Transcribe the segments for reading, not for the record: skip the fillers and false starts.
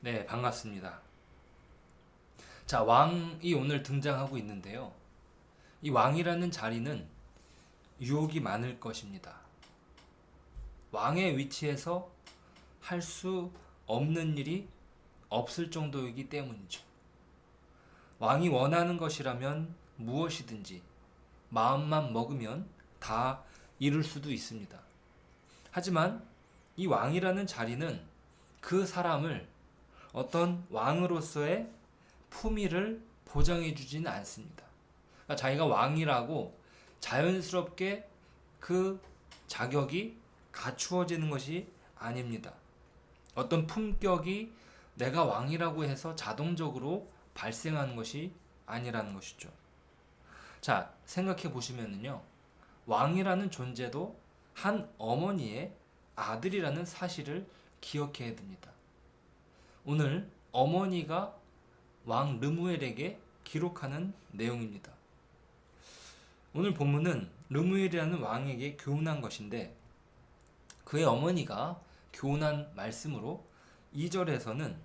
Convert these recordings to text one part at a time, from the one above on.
네, 반갑습니다. 자, 왕이 오늘 등장하고 있는데요. 이 왕이라는 자리는 유혹이 많을 것입니다. 왕의 위치에서 할 수 없는 일이 없을 정도이기 때문이죠. 왕이 원하는 것이라면 무엇이든지 마음만 먹으면 다 이룰 수도 있습니다. 하지만 이 왕이라는 자리는 그 사람을 어떤 왕으로서의 품위를 보장해 주지는 않습니다. 그러니까 자기가 왕이라고 자연스럽게 그 자격이 갖추어지는 것이 아닙니다. 어떤 품격이 내가 왕이라고 해서 자동적으로 발생하는 것이 아니라는 것이죠. 자, 생각해 보시면은요. 왕이라는 존재도 한 어머니의 아들이라는 사실을 기억해야 됩니다. 오늘 어머니가 왕 르무엘에게 기록하는 내용입니다. 오늘 본문은 르무엘이라는 왕에게 교훈한 것인데 그의 어머니가 교훈한 말씀으로 2절에서는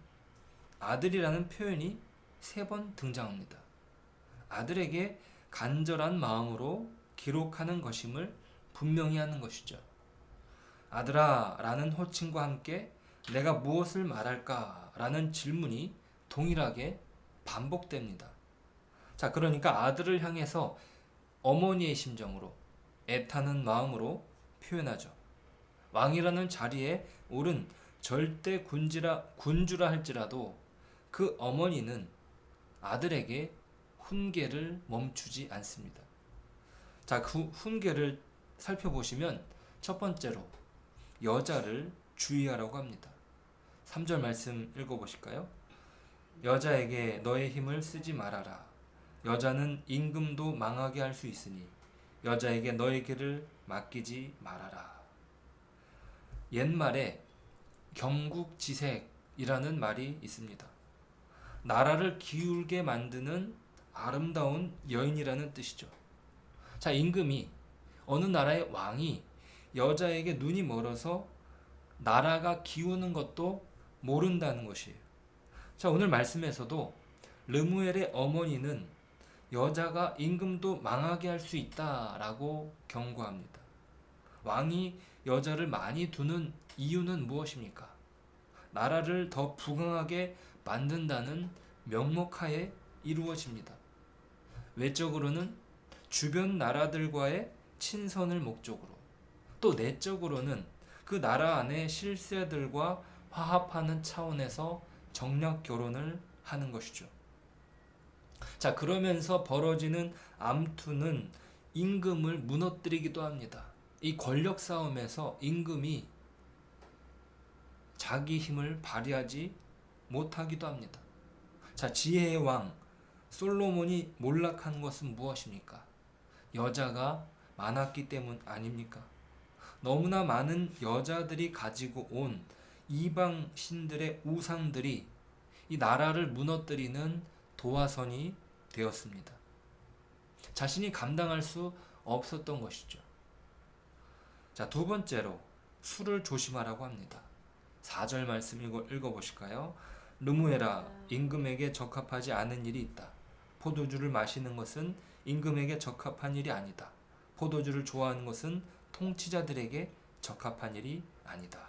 아들이라는 표현이 3번 등장합니다. 아들에게 간절한 마음으로 기록하는 것임을 분명히 하는 것이죠. 아들아 라는 호칭과 함께 내가 무엇을 말할까 라는 질문이 동일하게 반복됩니다. 자, 그러니까 아들을 향해서 어머니의 심정으로 애타는 마음으로 표현하죠. 왕이라는 자리에 오른 절대 군주라 할지라도 그 어머니는 아들에게 훈계를 멈추지 않습니다. 자, 그 훈계를 살펴보시면 첫 번째로 여자를 주의하라고 합니다. 3절 말씀 읽어보실까요? 여자에게 너의 힘을 쓰지 말아라. 여자는 임금도 망하게 할 수 있으니 여자에게 너의 길을 맡기지 말아라. 옛말에 경국지색이라는 말이 있습니다. 나라를 기울게 만드는 아름다운 여인이라는 뜻이죠. 자, 임금이 어느 나라의 왕이 여자에게 눈이 멀어서 나라가 기우는 것도 모른다는 것이에요. 자, 오늘 말씀에서도 르무엘의 어머니는 여자가 임금도 망하게 할 수 있다라고 경고합니다. 왕이 여자를 많이 두는 이유는 무엇입니까? 나라를 더 부강하게 만든다는 명목하에 이루어집니다. 외적으로는 주변 나라들과의 친선을 목적으로, 또 내적으로는 그 나라 안의 실세들과 화합하는 차원에서 정략 결혼을 하는 것이죠. 자, 그러면서 벌어지는 암투는 임금을 무너뜨리기도 합니다. 이 권력 싸움에서 임금이 자기 힘을 발휘하지 못하기도 합니다. 자, 지혜의 왕 솔로몬이 몰락한 것은 무엇입니까? 여자가 많았기 때문 아닙니까? 너무나 많은 여자들이 가지고 온 이방 신들의 우상들이 이 나라를 무너뜨리는 도화선이 되었습니다. 자신이 감당할 수 없었던 것이죠. 자, 두 번째로 술을 조심하라고 합니다. 4절 말씀 읽어보실까요? 르무엘아, 임금에게 적합하지 않은 일이 있다. 포도주를 마시는 것은 임금에게 적합한 일이 아니다. 포도주를 좋아하는 것은 통치자들에게 적합한 일이 아니다.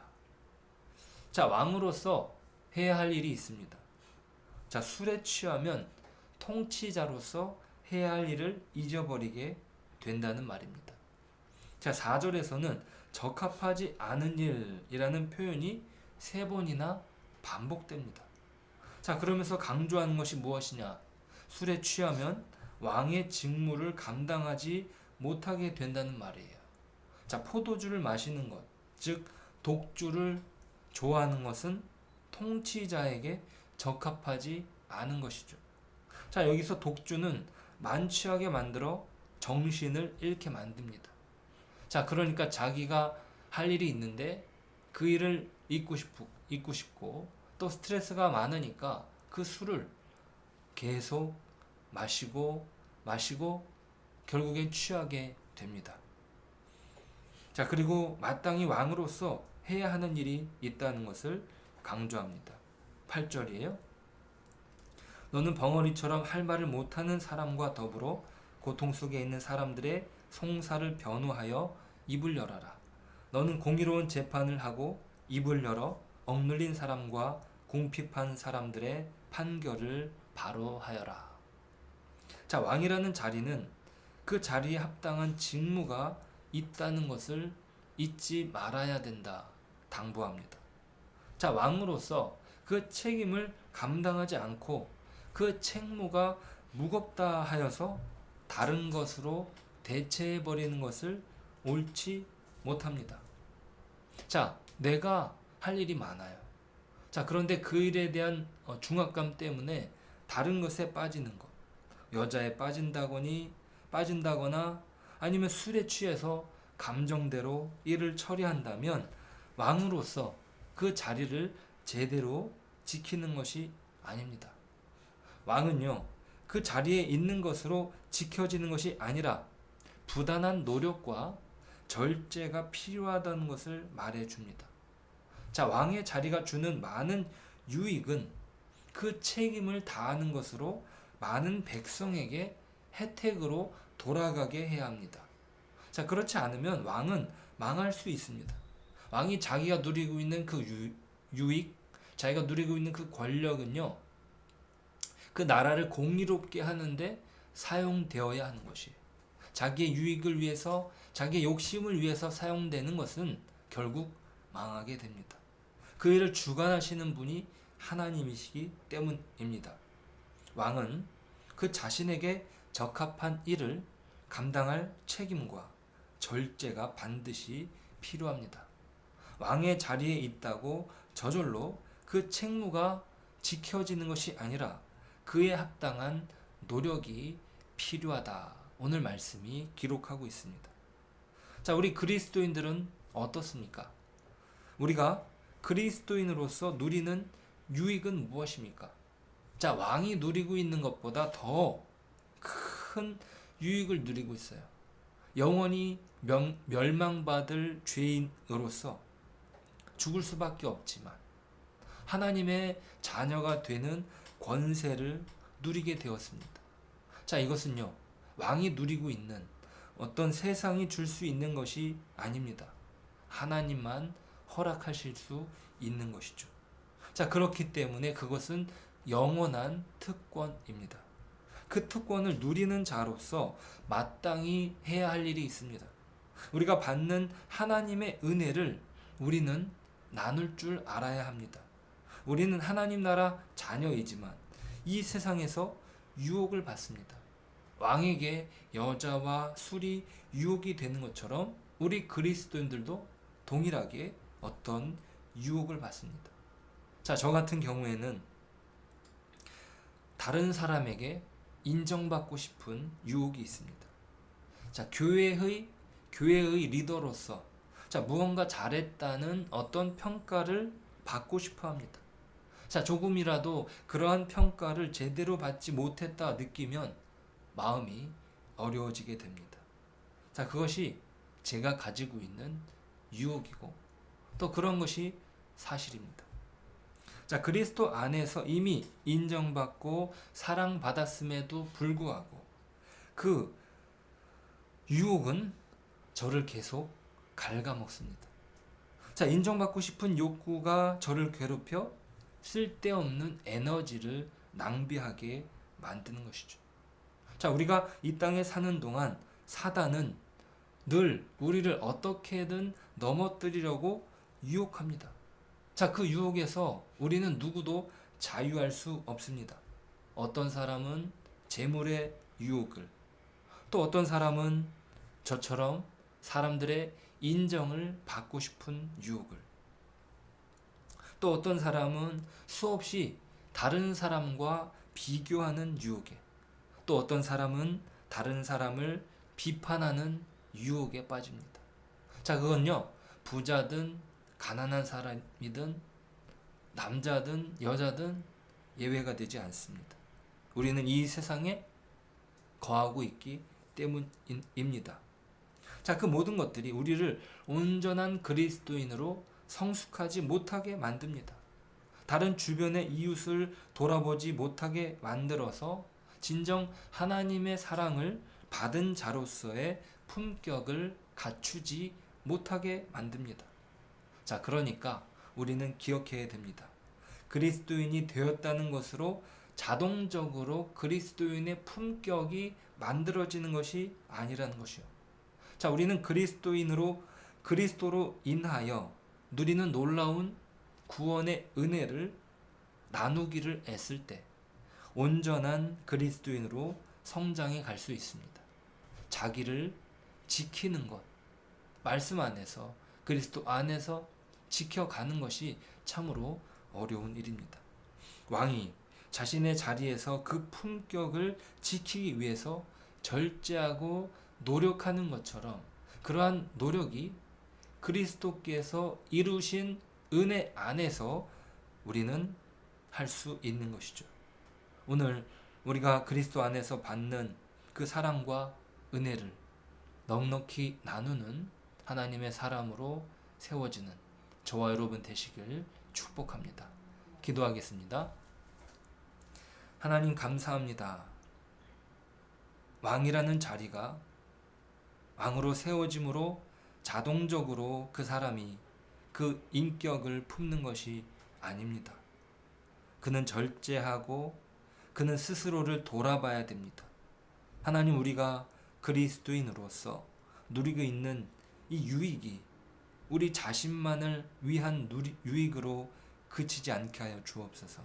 자, 왕으로서 해야 할 일이 있습니다. 자, 술에 취하면 통치자로서 해야 할 일을 잊어버리게 된다는 말입니다. 자, 4절에서는 적합하지 않은 일이라는 표현이 3번이나 반복됩니다. 자, 그러면서 강조하는 것이 무엇이냐? 술에 취하면 왕의 직무를 감당하지 못하게 된다는 말이에요. 자, 포도주를 마시는 것, 즉 독주를 좋아하는 것은 통치자에게 적합하지 않은 것이죠. 자, 여기서 독주는 만취하게 만들어 정신을 잃게 만듭니다. 자, 그러니까 자기가 할 일이 있는데 그 일을 잊고 싶고 또 스트레스가 많으니까 그 술을 계속 마시고 결국엔 취하게 됩니다. 자, 그리고 마땅히 왕으로서 해야 하는 일이 있다는 것을 강조합니다. 8절이에요. 너는 벙어리처럼 할 말을 못하는 사람과 더불어 고통 속에 있는 사람들의 송사를 변호하여 입을 열어라. 너는 공의로운 재판을 하고 입을 열어 억눌린 사람과 궁핍한 사람들의 판결을 바로 하여라. 자, 왕이라는 자리는 그 자리에 합당한 직무가 있다는 것을 잊지 말아야 된다. 당부합니다. 자, 왕으로서 그 책임을 감당하지 않고 그 책무가 무겁다 하여서 다른 것으로 대체해버리는 것을 옳지 못합니다. 자, 내가 할 일이 많아요. 자, 그런데 그 일에 대한 중압감 때문에 다른 것에 빠지는 것. 여자에 빠진다거나 아니면 술에 취해서 감정대로 일을 처리한다면 왕으로서 그 자리를 제대로 지키는 것이 아닙니다. 왕은요, 그 자리에 있는 것으로 지켜지는 것이 아니라 부단한 노력과 절제가 필요하다는 것을 말해줍니다. 자, 왕의 자리가 주는 많은 유익은 그 책임을 다하는 것으로 많은 백성에게 혜택으로 돌아가게 해야 합니다. 자, 그렇지 않으면 왕은 망할 수 있습니다. 왕이 자기가 누리고 있는 그 유익, 자기가 누리고 있는 그 권력은요, 그 나라를 공의롭게 하는데 사용되어야 하는 것이에요. 자기의 유익을 위해서, 자기의 욕심을 위해서 사용되는 것은 결국 망하게 됩니다. 그 일을 주관하시는 분이 하나님이시기 때문입니다. 왕은 그 자신에게 적합한 일을 감당할 책임과 절제가 반드시 필요합니다. 왕의 자리에 있다고 저절로 그 책무가 지켜지는 것이 아니라 그에 합당한 노력이 필요하다. 오늘 말씀이 기록하고 있습니다. 자, 우리 그리스도인들은 어떻습니까? 우리가 그리스도인으로서 누리는 유익은 무엇입니까? 자, 왕이 누리고 있는 것보다 더 큰 유익을 누리고 있어요. 영원히 멸망받을 죄인으로서 죽을 수밖에 없지만 하나님의 자녀가 되는 권세를 누리게 되었습니다. 자, 이것은요, 왕이 누리고 있는 어떤 세상이 줄 수 있는 것이 아닙니다. 하나님만 허락하실 수 있는 것이죠. 자, 그렇기 때문에 그것은 영원한 특권입니다. 그 특권을 누리는 자로서 마땅히 해야 할 일이 있습니다. 우리가 받는 하나님의 은혜를 우리는 나눌 줄 알아야 합니다. 우리는 하나님 나라 자녀이지만 이 세상에서 유혹을 받습니다. 왕에게 여자와 술이 유혹이 되는 것처럼 우리 그리스도인들도 동일하게 어떤 유혹을 받습니다. 자, 저 같은 경우에는 다른 사람에게 인정받고 싶은 유혹이 있습니다. 자, 교회의 리더로서 자, 무언가 잘했다는 어떤 평가를 받고 싶어 합니다. 자, 조금이라도 그러한 평가를 제대로 받지 못했다 느끼면 마음이 어려워지게 됩니다. 자, 그것이 제가 가지고 있는 유혹이고 또 그런 것이 사실입니다. 자, 그리스도 안에서 이미 인정받고 사랑받았음에도 불구하고 그 유혹은 저를 계속 갉아먹습니다. 자, 인정받고 싶은 욕구가 저를 괴롭혀 쓸데없는 에너지를 낭비하게 만드는 것이죠. 자, 우리가 이 땅에 사는 동안 사단은 늘 우리를 어떻게든 넘어뜨리려고 유혹합니다. 자, 그 유혹에서 우리는 누구도 자유할 수 없습니다. 어떤 사람은 재물의 유혹을, 또 어떤 사람은 저처럼 사람들의 인정을 받고 싶은 유혹을, 또 어떤 사람은 수없이 다른 사람과 비교하는 유혹에, 또 어떤 사람은 다른 사람을 비판하는 유혹에 빠집니다. 자, 그건요, 부자든 가난한 사람이든 남자든 여자든 예외가 되지 않습니다. 우리는 이 세상에 거하고 있기 때문입니다. 자, 그 모든 것들이 우리를 온전한 그리스도인으로 성숙하지 못하게 만듭니다. 다른 주변의 이웃을 돌아보지 못하게 만들어서 진정 하나님의 사랑을 받은 자로서의 품격을 갖추지 못하게 만듭니다. 자, 그러니까 우리는 기억해야 됩니다. 그리스도인이 되었다는 것으로 자동적으로 그리스도인의 품격이 만들어지는 것이 아니라는 것이요. 자, 우리는 그리스도로 인하여 누리는 놀라운 구원의 은혜를 나누기를 애쓸 때 온전한 그리스도인으로 성장해 갈 수 있습니다. 자기를 지키는 것, 말씀 안에서 그리스도 안에서 지켜가는 것이 참으로 어려운 일입니다. 왕이 자신의 자리에서 그 품격을 지키기 위해서 절제하고 노력하는 것처럼 그러한 노력이 그리스도께서 이루신 은혜 안에서 우리는 할 수 있는 것이죠. 오늘 우리가 그리스도 안에서 받는 그 사랑과 은혜를 넉넉히 나누는 하나님의 사람으로 세워지는 저와 여러분 되시길 축복합니다. 기도하겠습니다. 하나님 감사합니다. 왕이라는 자리가 왕으로 세워짐으로 자동적으로 그 사람이 그 인격을 품는 것이 아닙니다. 그는 절제하고 그는 스스로를 돌아봐야 됩니다. 하나님, 우리가 그리스도인으로서 누리고 있는 이 유익이 우리 자신만을 위한 유익으로 그치지 않게 하여 주옵소서.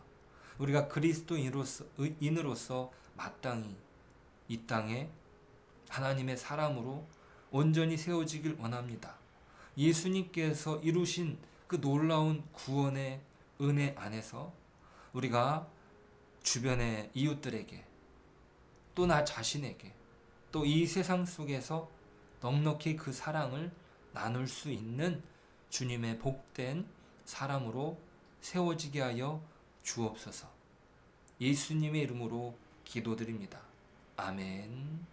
우리가 그리스도인으로서 마땅히 이 땅에 하나님의 사람으로 온전히 세워지길 원합니다. 예수님께서 이루신 그 놀라운 구원의 은혜 안에서 우리가 주변의 이웃들에게 또 나 자신에게 또 이 세상 속에서 넉넉히 그 사랑을 나눌 수 있는 주님의 복된 사람으로 세워지게 하여 주옵소서. 예수님의 이름으로 기도드립니다. 아멘.